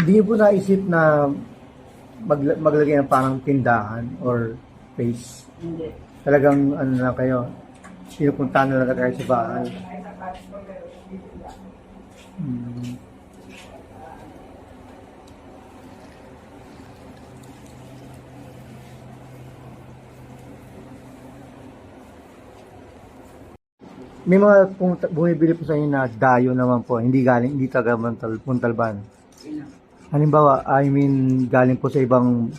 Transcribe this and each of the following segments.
Hindi niyo po naisip na maglagay ng parang tindahan or place? Hindi. Talagang ano na kayo, pinupuntahan na lang kayo sa bahay. Hmm. May mga bumibili po sa inyo na dayo naman po, hindi galing, hindi taga Montalban. Ina. Halimbawa, I mean, galing po sa Lugar.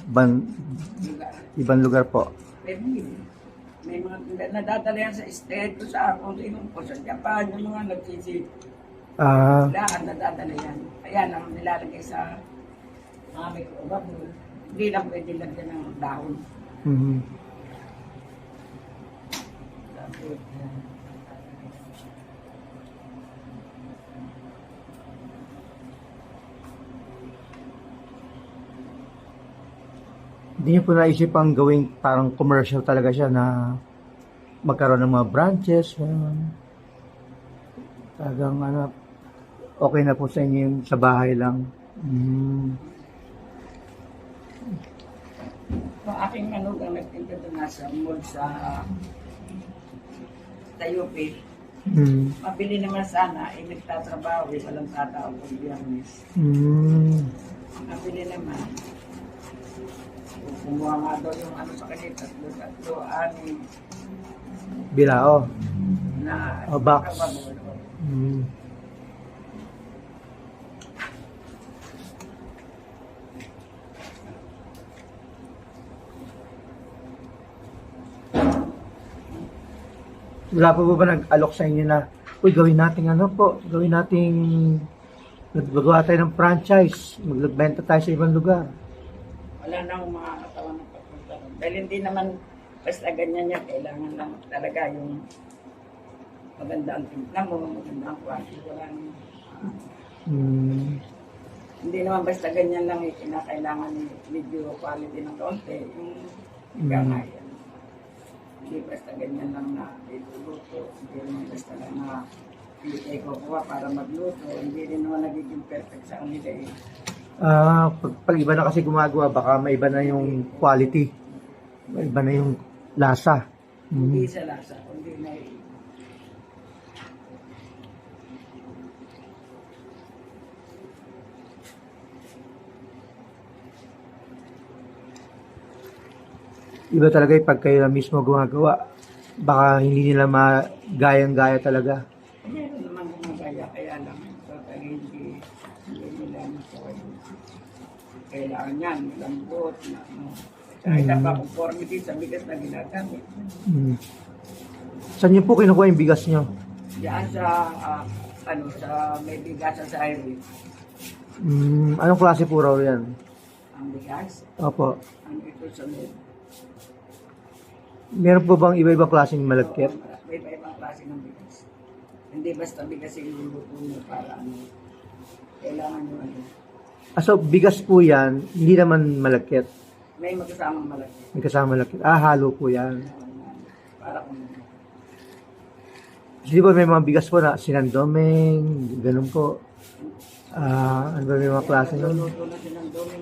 ibang lugar po. May mga nadadala yan sa state ko sa kung sino po sa Japan, yung mga nagsisi. Ah, Lahat nadadala yan. Ayan ang nilalagay sa mga microbubble. Hindi lang pwede lagyan ng dahon. mhm. Hindi niyo po naisip ang gawing parang commercial talaga siya na magkaroon ng mga branches, talagang ano, okay na po sa inyo yung sa bahay lang. Mm. Ang aking manugang nagtinda doon nasa mall sa Tayupi. Mm. Mabili naman sana, nagtatrabaho, walang tatao kung biyernes. Mm. Mabili naman. Kumuha nga daw yung ano sa kanila, tatlo, anim, Bilao. na Box. kababolo. Mm. Wala pa ba nag-alok sa inyo na, uy, gawin natin ano po, gawin nating maggagawa tayo ng franchise, magbenta tayo sa ibang lugar. Wala nang mga katawan ng pagpunta ron. Dahil hindi naman basta ganyan yan, kailangan lang talaga yung maganda ang timpla mo, maganda ang quality. Wala nang, Mm. hindi naman basta ganyan lang, kinakailangan ni medyo quality ng kaunti. Yung ika nga yan. Hindi basta ganyan lang na iluluto. Hindi naman basta lang na hindi kayo kukuha para magluto. Hindi rin naman nagiging perfect sa kanila eh. Pag iba na kasi gumagawa, baka maiba na yung quality, maiba na yung lasa. Hindi Mm. sa lasa, kundi na Iba talaga yung pag kayo na mismo gumagawa, baka hindi nila magayang-gaya talaga. meron naman gumagaya, kaya lang baka hindi nila makuha yung kailangan yan, malambot, na ano. Kahit pa conformity sa bigas na ginagamit. Mm. Saan niyo po kinukuha yung bigas niyo? Diyan sa, sa may bigasan sa highway, Anong klase po raw yan? ang bigas, Opo. ang ito sa may, Meron po bang iba-ibang klaseng malagkit? may ibang klase ng bigas. Hindi basta bigas yung luluto mo para ano, kailangan nyo ano, So, bigas po yan, hindi naman malagkit. may magkasamang malaki. May kasama malagkit. Halo po yan. Para kung Kasi di ba may mga bigas po na sinandomeng, ganun po. Ano ba may mga klase nun? luluto na silang dumi,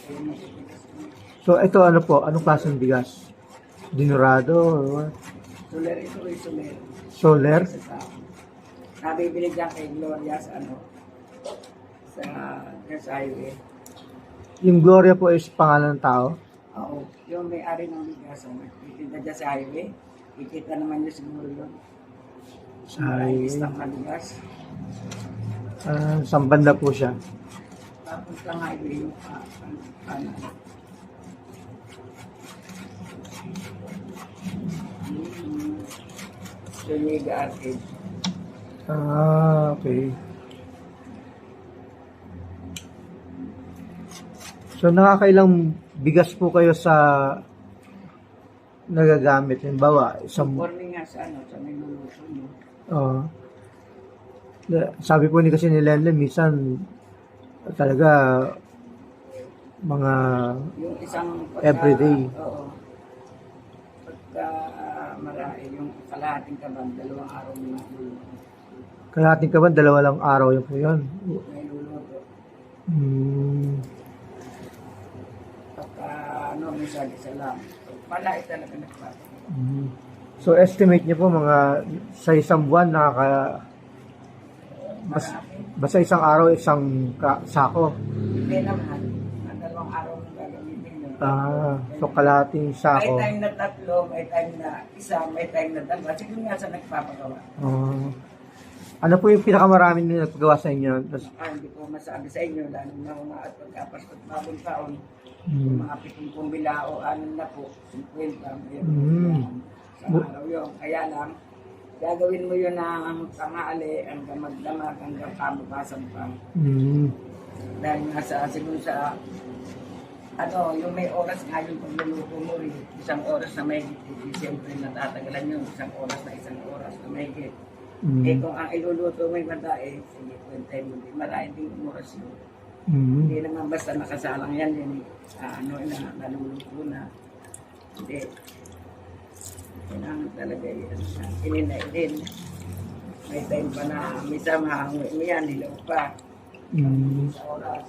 kaya matitigas mo. So, ito ano po? Anong klaseng bigas? Dinurado or what? Soler ito ay soler. Soler? Sa tao. Nabibili dyan kay Gloria sa ano, sa highway. Yung Gloria po is pangalan ng tao? Oo, yung may-ari ng bigasan, nagtitinda dyan sa highway. Kikita naman niyo siguro yun. Sa highway. Isang maligas. Saan banda po siya? Tapos sa highway yung kanan. Suniga Arcade. Okay. So, nakakailang bigas po kayo sa nagagamit? Halimbawa, isang... Conforming nga sa ano, sa niluluto mo. Oo. Sabi po ni kasi ni Lenlen, minsan talaga mga Yung isang everyday. Oo. Pagka marami, yung kalahating kaban, 2 araw mo niluluto. Kalahating ka ba, 2 lang araw yun po yun. Niluluto. Mm. Pagka, minsan isa lang. Malait talaga nagpapagawa. Mm. So, estimate niyo po mga sa isang buwan basta isang araw, isang sako. Hindi naman. Ang 2 araw na gagamitin mo. So kalating May sako. time na 3, may time na 1, may time na 2. Siguro nga sa nagpapagawa. Ano po yung pinakamaraming na nagpagawa sa inyo? Hindi ko masabi sa inyo, lalo na umaat pagkapaskot bagong taon. Mm. Mga 70 bilao, na po, 50. Sa Mm. araw yun. Kaya lang, gagawin mo yun ng tanghali hanggang magdamag hanggang kabukasan pa. Mm. Dahil nasa, siguro sa, yung may oras nga yung pagluluto mo rin, 1 oras na may higit. Siyempre natatagalan yun, 1 oras na 1 oras na may higit. Kung ang iluluto mo yung madae, sige, kwentay mo, maraming din oras yun. Hindi naman basta nakasalang yan, yun, naluluto na. Hindi. Kailangan talaga yun. Ininay din. May time pa na misa mahangoy mo yan, nilaw pa. Sa oras.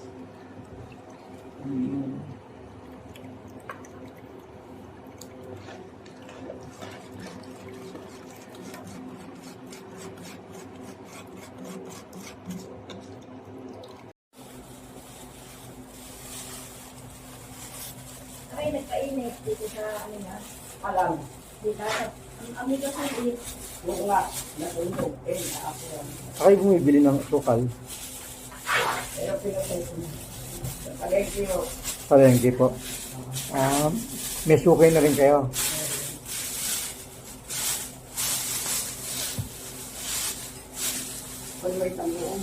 Ay, nagpainit dito sa na. Alam. Dito sa amigo sa init. Oo nga, natulog. Ako yan. Kayo bumibili ng sukal? Pero pinatay ko na. Sa palengke yun. Palengke po. May sukay na rin kayo. Kung may tanong,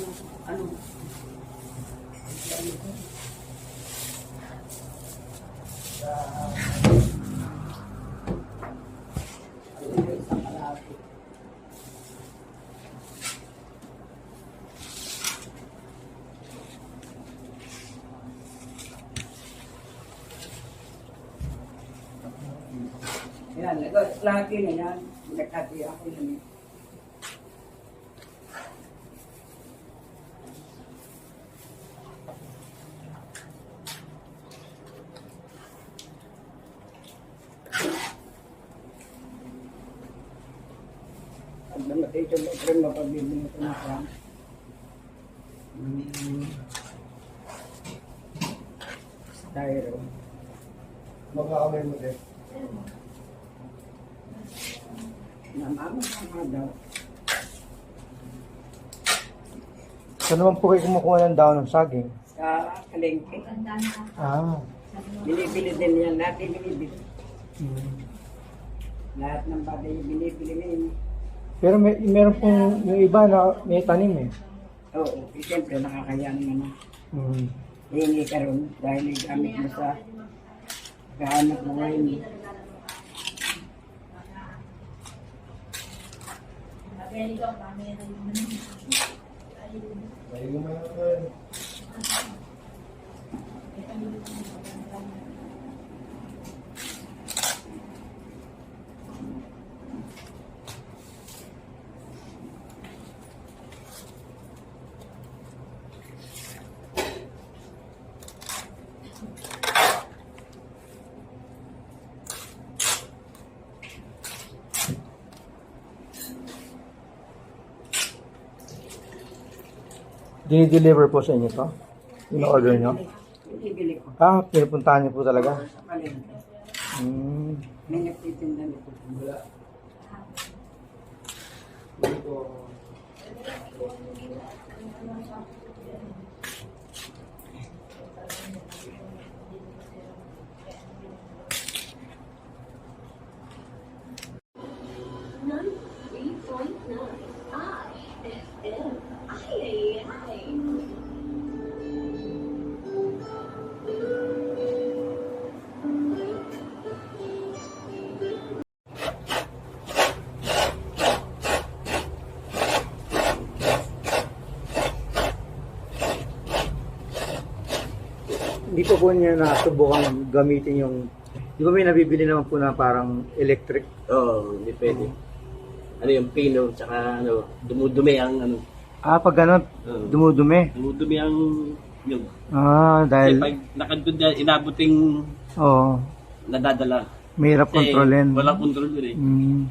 yan, lagi na yan. Nagkati ako yun. Pag namatay ito, pero mapagbibigyan ito na pa. Styro. Magkakamay mo din. Namamama daw. Saan naman po kayo kumukuha ng daon ng saging? Sa kalengke. Binibili din yan. Lahat yung binibili. Lahat ng bagay yung binibili ngayon. Pero meron pong yung iba na may tanim eh. Oo, siyempre nakakayanin naman. Hihingi ka ron dahil gamit mo sa kahanap mo ngayon. Dini-deliver po sa inyo to? In-order nyo? Binibili ko. Pinupuntahan nyo po talaga? Sa palengke. May nagtitinda nito. Hindi po po niya nasubukan gamitin yung, di ba may nabibili naman po na parang electric? Oo, hindi pwede. Ano yung pino, tsaka dumudumi ang Pag gano'n, dumudumi. dumudumi ang Yung, Ah, kasi dahil, pag nakandun dyan, inabuting oh, nadadala. mahirap Kasi kontrolin. walang kontrol yun eh. Mm.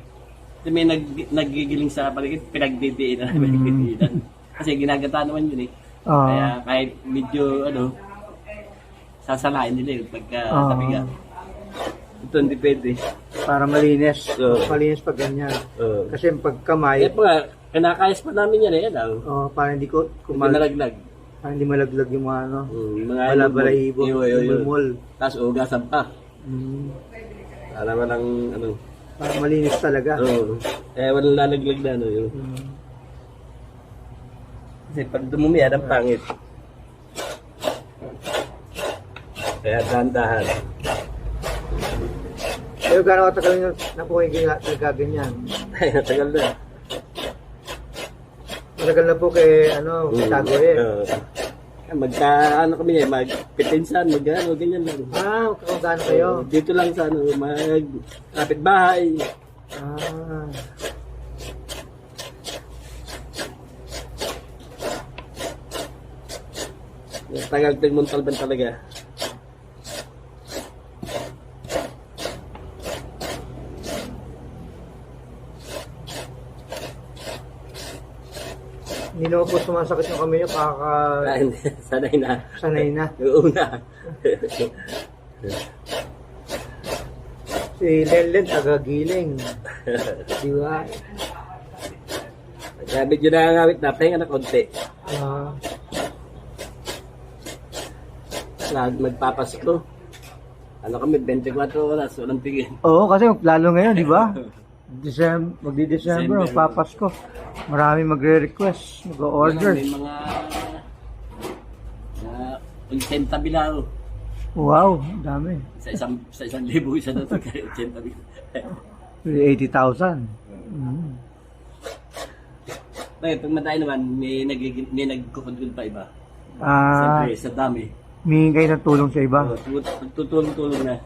Kasi may nagigiling sa paligid, pinagdidiinan. Kasi ginagata naman yun eh. Ah. Kaya kahit medyo sasalain nila yun pagka Ah. sabi nga. Ito hindi pwede. Para malinis. Oo. Malinis pag ganyan. Oo. Kasi pag kamay, Eh pa, kinakayas pa namin yan eh. Ano? para hindi ko Hindi nalaglag. para hindi malaglag yung mga ano, Mga balahibo, mulmul. Tapos ugasan pa. Mm. Alam mo ng ano. Para malinis talaga. Oo. Eh walang lalaglag na ano yun. Mm. Kasi pag dumumi yan, ang pangit. Kaya dahan-dahan. Pero gano'ng katagal nyo na po kayo nagaganyan? Ay, natagal na. Matagal na po kay, Tago eh. Magka, ano kami eh, magpitinsan, ganyan lang. Ah, kakagano kayo? Dito lang sa kapitbahay. Ah. Tagal Montalban talaga. Hindi naman po sumasakit yung kamay nyo, Hindi, sanay na. sanay na. Yung una. Si Lenlen, taga-giling. Di ba? Kaya medyo nakangawit na, pahinga na konti. Ah, Magpapasko. Ano kami, 24 oras, walang tingin. oo, kasi lalo ngayon, di ba? Magdi-December, December. magpapasko. Marami magre-request, mag-order. May mga 80 bilao. Wow, dami. Sa isang libo, isa na ito, 80 bilao. 80,000. Mm. Bakit, pag matay naman, may nagkukundul pa iba. Ah, Siyempre, sa dami. humingi kayo ng tulong sa iba. Tutulong-tulong na.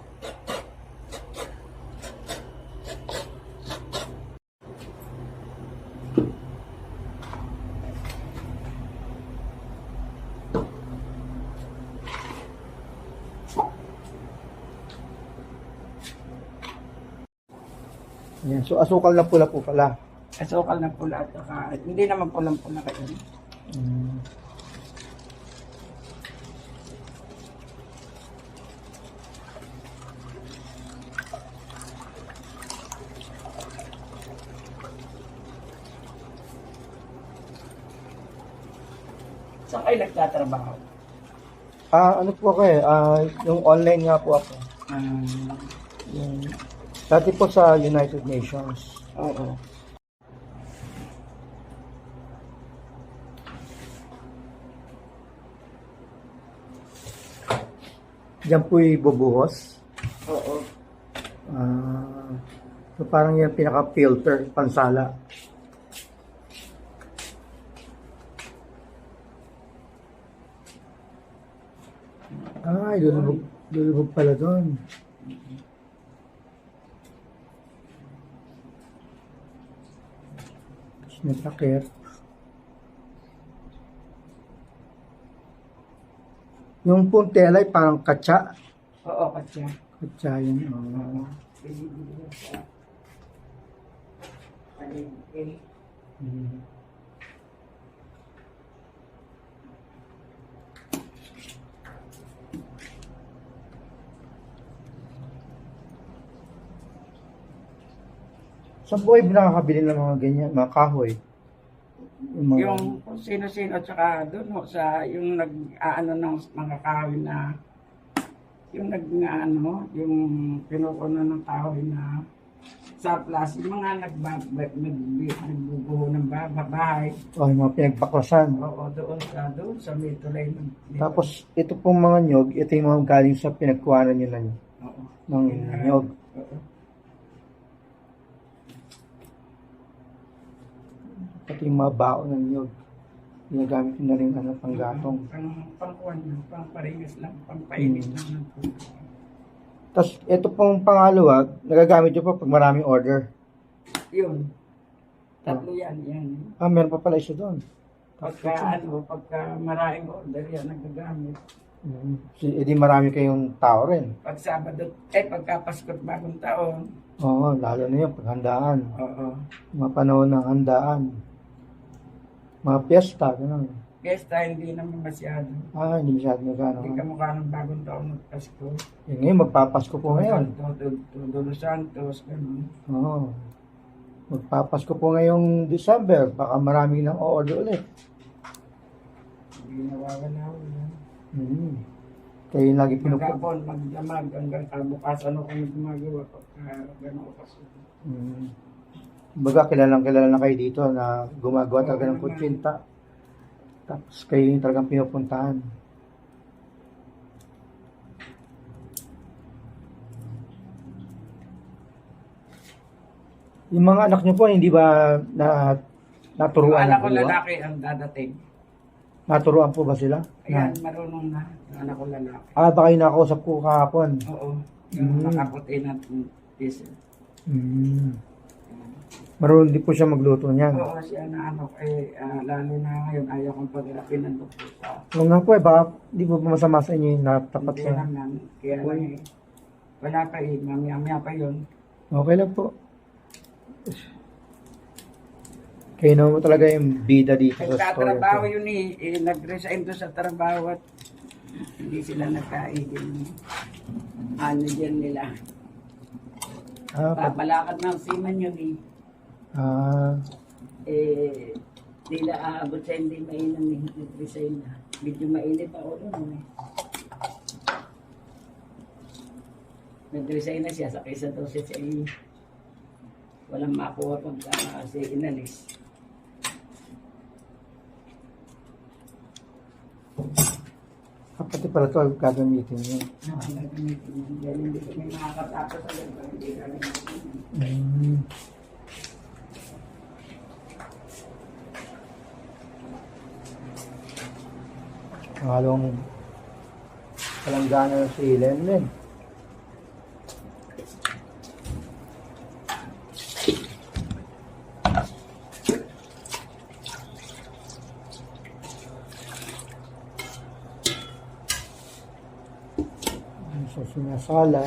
Ayan, so asukal na pula po pala. Asukal na pula at saka, hindi naman pulang-pula kayo. Mm. Saan kayo nagtatrabaho? Ano po ako yung online nga po ako. Yung, dati po sa United Nations. Oo. Diyan po bubuhos. Oo. So parang yung pinaka-filter, pansala. Ay, lulubog pala doon. Tapos may takip. Yung pong tela ay parang katsa. Oo, kasi. Katsa yun. Oh. Mm. Saan po kayo nakakabili ng mga ganyan, mga kahoy? Yung kung sino-sino at saka doon ho, sa yung nag-aano ng mga kahoy na yung nag-aano, yung pinukuno ng kahoy na sa plus, yung mga nagbubuho ng bahay. Oh, yung mga pinagbaklasan. Oo, doon sa may tulay. Tapos, ito pong mga nyog, ito yung mga galing sa pinagkuhanan nyo Oo. ng nyog. Oo. Pati yung mga baon ng nyog. Ginagamit nyo na rin panggatong. Pangkuhan yun, pangparingas lang, pangpainit lang ng tubig. Tapos, ito pong pangalawa, nagagamit nyo pa pag maraming order. Yun. Tatlo yan. Meron pa pala isa doon. Pagka maraming order yan, nagagamit. Edi marami kayong tao rin. Pag Sabado, pagka Pasko't Bagong Taon. Oo, lalo na yung paghandaan. Oo. Mga panahon ng handaan. Mga piyesta, gano'n. Fiesta, hindi naman masyado. Hindi masyado na Hindi gano'n. kamukha ng Bagong Taon ng Pasko. Ngayon, magpapasko po ngayon. Todo Santos, gano'n. Oo. Magpapasko po ngayong December. Baka maraming nang order ulit. Hindi nawawala ko yan. Kayo yung lagi pinupunta. Maghapon, magdamag, hanggang kabukasan ako gumagawa pagka gano'n ko Pasko. Baga, kilala na kayo dito na gumagawa talaga ng kutsinta. Tapos kayo yung talagang pinupuntahan. Yung mga anak nyo po, hindi ba naturuan Yung na anak ko gumawa? lalaki ang dadating. Naturuan po ba sila? Ayan, marunong na. Yung anak ko lalaki. Baka yung nakausap ko kahapon. Oo. Yung nakaputi na diesel. Marunong din po siya magluto niyan. Oo, siya na lalo na ngayon, ayaw kong paghirapin ng doktor sa Oo nga po baka di po masama sa inyo yung natapat hindi sa... naman. Kaya lang wala pa mamaya pa yun. Okay lang po. Kayo naman talaga yung bida dito sa story. Nagtatrabaho yun nag-resign doon sa trabaho at hindi sila nagkaigil. Ano dyan nila. Balakad ng siman yun Nila aabot sa hindi mainang nag-resign na. Medyo mainit pa ulo nun Nag-resign na siya sa kaysa daw siya sa walang makuha pagka kasi inalis. Pati pala ito gagamitin nyo. Nakagamitin yun. Dahil hindi kami makakatapos agad pag hindi kami Halong palanggana si Lenlen. So, sinasala.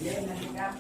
Yan, halika.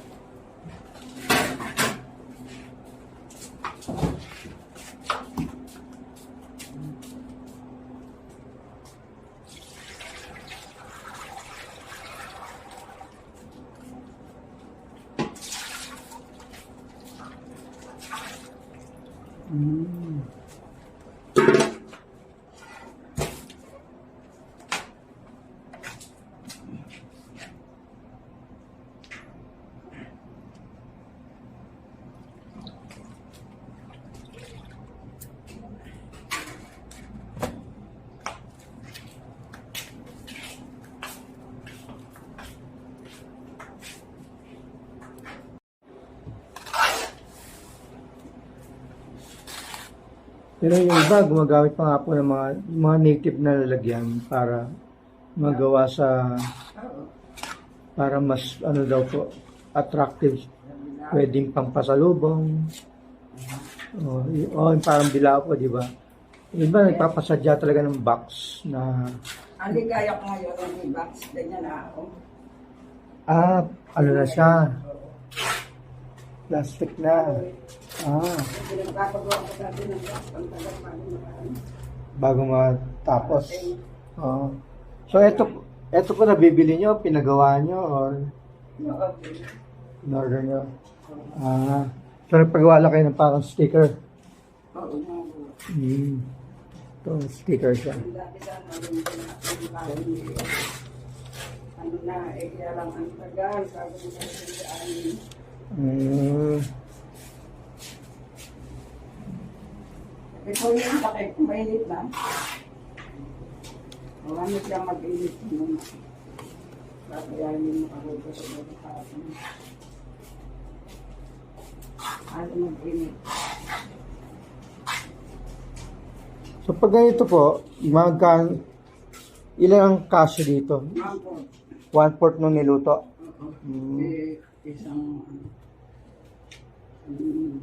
Pero yung iba, gumagamit pa nga po ng mga native na lalagyan para magawa para mas ano daw po, attractive, pwedeng pampasalubong. Yung parang bilao po, di ba? Yung iba, nagpapasadya talaga ng box na... Hindi kaya ko ngayon ang box. Ganyan na ako. Ano na siya? Plastic na. Pinagpapagawa ko dati ng box. Ang tagal maraming. Bago matapos. So, ito po nabibili nyo, pinagawa nyo, or in-order nyo? So, nagpagawa lang kayo ng parang sticker? Oo. Ito, sticker siya. Dati sana ano na, kaya lang ang tagal. Sabi ko sa ito yung sakit, mainit na. Marami siyang mag-init muna. Kakayanin mo kaluto sa mga tao. Ano mag-init? So pag ganito po, ilan ang kasyo dito? Ako, 1/4 nung niluto. isang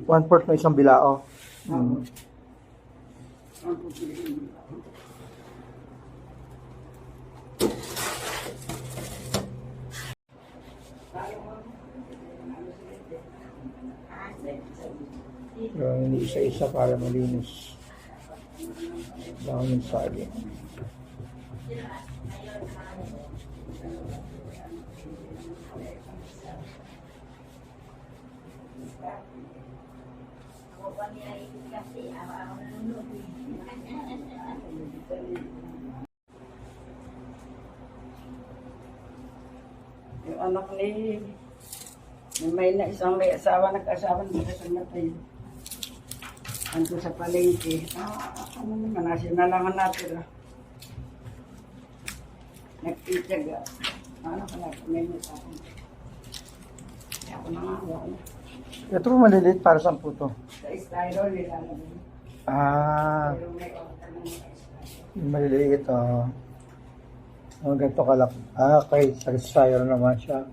1/4 ng isang bilao. ako. Ako piliin. Hindi isa-isa para malinis. Dahon yung saging. Yung anak ni may may asawa, nag-asawa na sa matay. Ando sa palengke. Ano naman, nasinalangan natin. Nagtityaga. Ano ka na, kuminit ako. Kaya ako nangawa na. Ito po maliliit para sa puto. Sa styro, nilalagay. Ah, Pero may order ng styro. yung maliliit. Ganito kalak. Okay. Sa styro naman siya.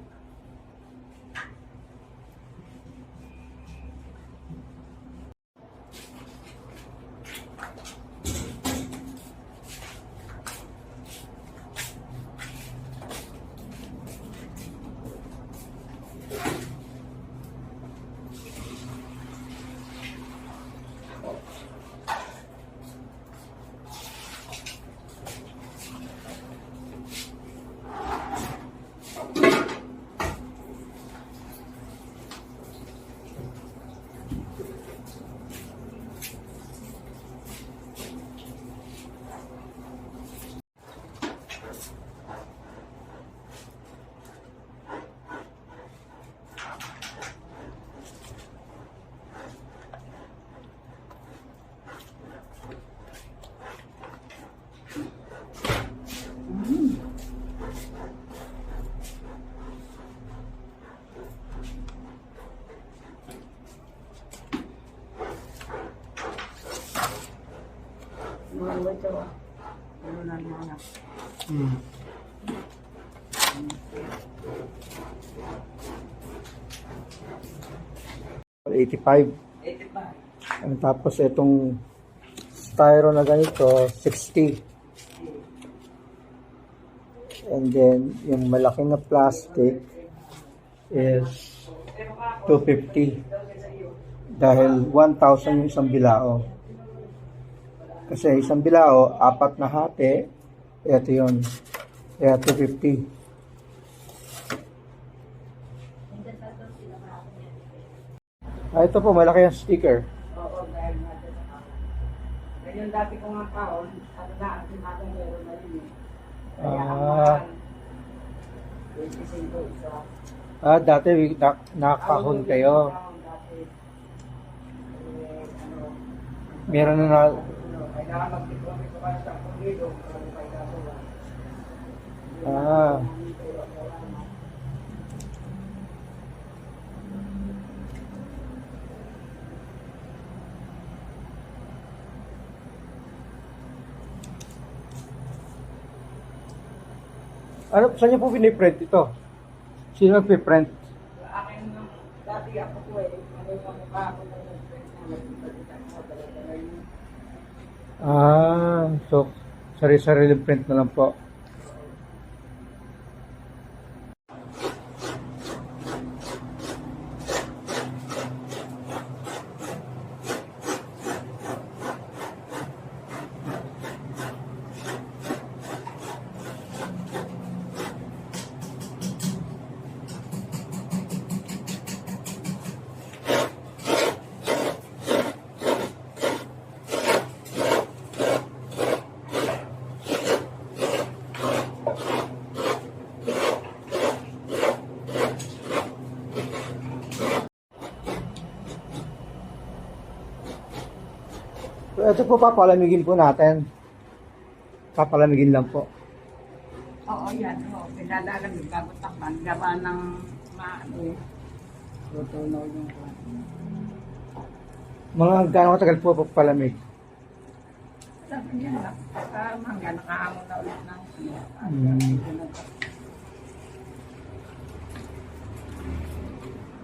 Ano ito? Ano na naman? 85. 85. Tapos itong styro na ganito, 60. And then, yung malaki na plastic is 250. Dahil 1,000 yung isang bilao. Kasi isang bilao, 4 na hati. Ito yun. Kaya 250. Ito po, malaki yung sticker. Oo, dahil natin sa ako. Ganyan dati ko nga taon, ano na, ang sinatang meron na rin eh. Kaya ang mahal, 25 isa. Dati nakahon kayo. Dati, ano, Meron na kailangan mag-diplomat ko para sa Pulido, para may kaso. Ah. Ano, saan niyo po piniprint ito? Sino nagpiprint? Akin nung dati ako po eh, ano yung mukha ko na yung nagpapalitan ko talaga yun. So, sarili-sariling print na lang po. So, ito po papalamigin po natin. Papalamigin lang po. Oo, yan. Oo, pinalalamig bago takpan. Gawa ng maano eh. Tutunaw yung kwan. Mga gaano katagal po palamig? Sabi niya lang, hanggang nakahamon na ulit ng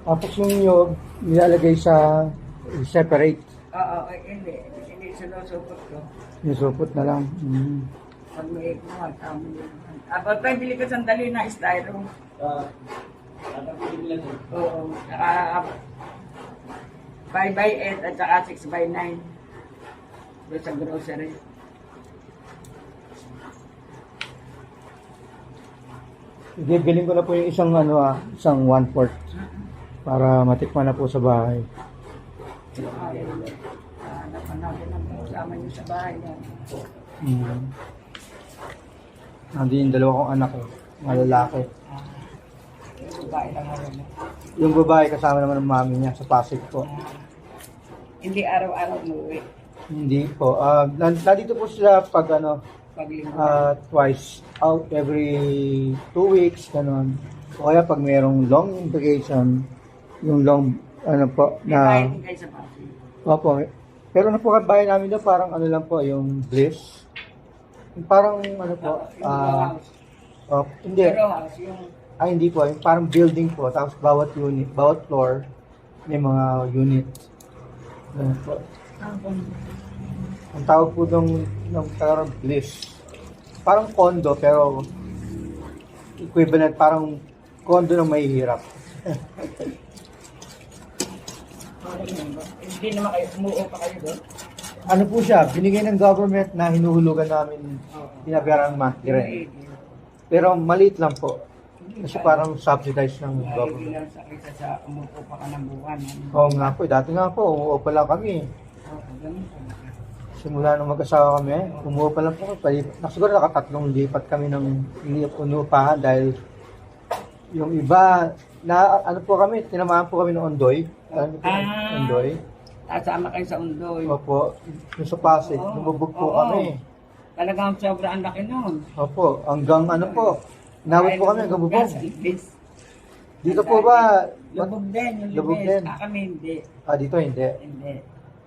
Tapos yung nyog, nilalagay sa separate. Oo, hindi sinusupot ko. Nisupot na lang. Pag may ikmawag, kami yun. Abot pa, bili ko sandali na styro. Oo, saka 5x8 at saka 6x9. Doon sa grocery. Ibibiling ko na po yung isang isang 1/4 para matikman na po sa bahay. Napanapin ang kasama niyo sa bahay niya. Nandun yung dalawa kong anak mga lalaki. Yung babae lang ngayon. Yung babae kasama naman ng mami niya sa Pasig po. Hindi araw-araw umuwi. Hindi po. Nandito po sila pag Paglinggo. twice out every 2 weeks, ganun. O kaya pag mayroong long vacation, yung long, May bahay din kayo sa Pasig. opo. Pero po bahay namin doon, parang lang po, yung Bliss. Yung parang Yung house. hindi. Pero house, yung Hindi po. Yung parang building po. Tapos bawat unit, bawat floor, may mga unit. Ganun po. Ang tawag po ng parang Bliss. Parang condo, pero equivalent, parang condo ng mahihirap. hindi naman kayo, umuo pa kayo doon. Ano po siya, binigay ng government na hinuhulugan namin, binabayaran monthly rent. Pero maliit lang po. Kasi parang subsidized ng government. Hindi lang sa kaysa sa umuo pa ka ng buwan. Oo nga po, dati nga po, umuo pa lang kami. Ganun talaga. Simula nung mag-asawa kami, umuo pa lang po. Siguro nakatatlong lipat kami ng inuupahan dahil yung iba, po kami, tinamaan po kami ng Ondoy. Alam niyo po, Ondoy. Kasama kayo sa Undoy. Opo, yung sa Pasig, lumubog po kami. Talagang sobra ang laki nun. Opo, hanggang inabot po kami hanggang bubong. Libis. Dito po ba? Lubog din, yung Lubog libis. din. Kami hindi. Dito hindi. Hindi.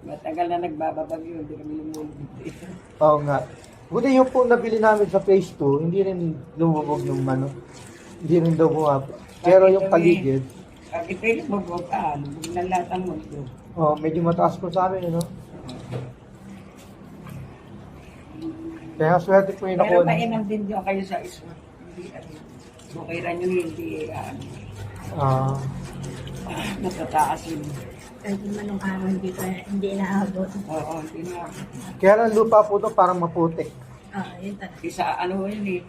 Matagal na nagbababagyo, hindi kami lumulubog dito. Oo nga. Buti yung po nabili namin sa phase 2, hindi rin lumubog yung hindi rin daw bumaba. Pero yung paligid, Pag ito'y lumubog, lubog na lahat ang mundo. medyo mataas po sa amin, Kaya swerte po yung Pero nakuha. mainam din yung kayo sa iswa. Hindi, bukiran nyo hindi, natataas yun. Kahit naman nung araw hindi inaabot. Oo, hindi na. Kaya lang lupa po ito parang maputik. Yun talaga. Isa, yun eh.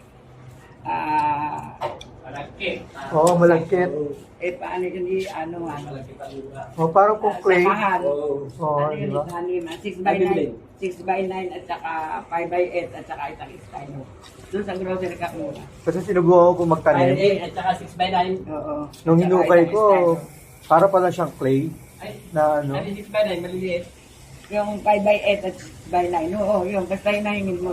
Oo, malagkit. Paano yun eh, Parang kung clay. Sakahan. Oo, di ba? 6x9, 6x9 at saka 5x8 at saka isang style. Doon sa grocery ka muna. Kasi sinubukan ko magtanim. 5x8 at saka 6x9. Oo. Nung Saka hinukay isang ko, style. para pala siyang clay. Ay, Na 6x9, maliliit. Yung 5x8 at 6x9. Oo, yung basta hinaingin mo,